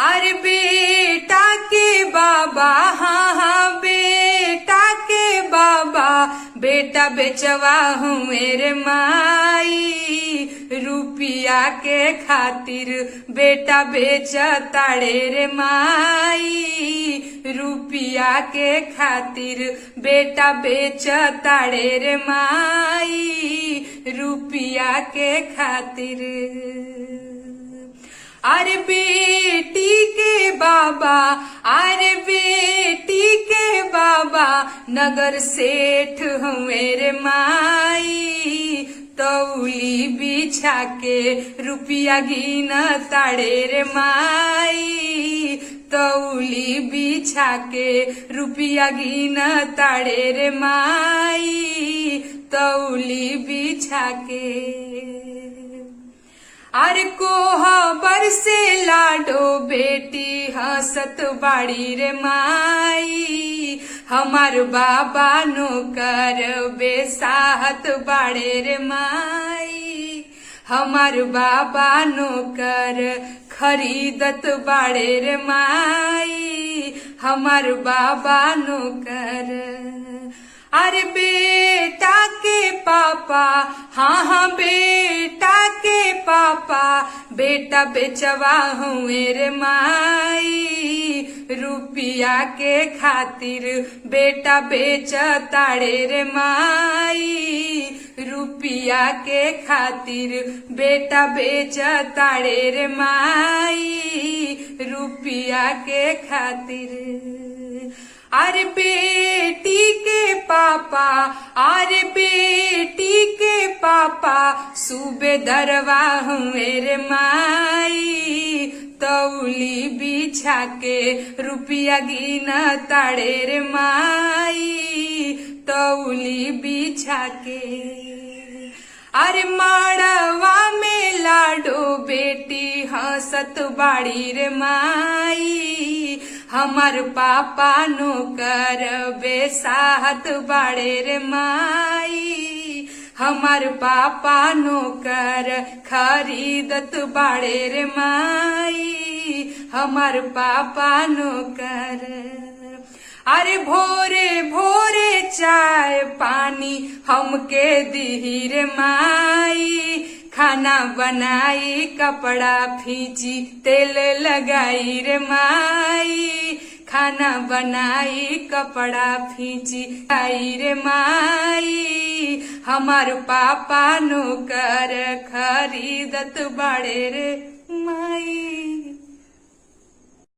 अरे बेटा के बाबा, हाँ हाँ बेटा के बाबा, बेटा बेचवा हूँ मेरे माई, रुपिया के खातिर बेटा बेच ताड़े रे माई, रुपिया के खातिर बेटा बेच ताड़े रे माई, रुपिया के खातिर। अरे बेटी के बाबा, अरे बेटी के बाबा, नगर सेठ हूँ मेरे माई, तौली बिछा के रुपिया गिन ताड़े रे माई, तौली बिछा के रुपिया गिन ताड़े रे माई, तौली बिछा के। अरे कोहबर से लाडो बेटी हंसत बाड़ी रे माई, हमार बाबा नौकर बेसाहत बाड़े रे माई, हमार बाबा नौकर खरीदत बाड़े रे माई, हमार बाबा नौकर। अरे बेटा के पापा, हाँ हाँ बेटा के पापा, बेटा बेचवा हूँ मेरे माई, रुपिया के खातिर बेटा बेच ताड़े रे माई, रुपिया के खातिर बेटा बेच ताड़े रे माई, रुपिया के खातिर। अरे बेटी के पापा, अरे बेटी के पापा, सूबेदारवा हूँ मेरे माई, तौली बिछा के रुपिया गिन ताड़े रे माई, तौली बिछा के। अरे माड़वा में लाडो बेटी हंसत बाड़ी रे माई, हमार पापा नौकर बेसाहत बाड़े रे माई, हमार पापा नौकर खरीदत बाड़े रे माई, हमार पापा नौकर। अरे भोरे भोरे चाय पानी हमके दिही रे माई, खाना बनाई कपड़ा फींची तेल लगाई रे माई, खाना बनाई कपड़ा फींची आई रे माई, हमार पापा नौकर खरीदत बाड़े रे माई।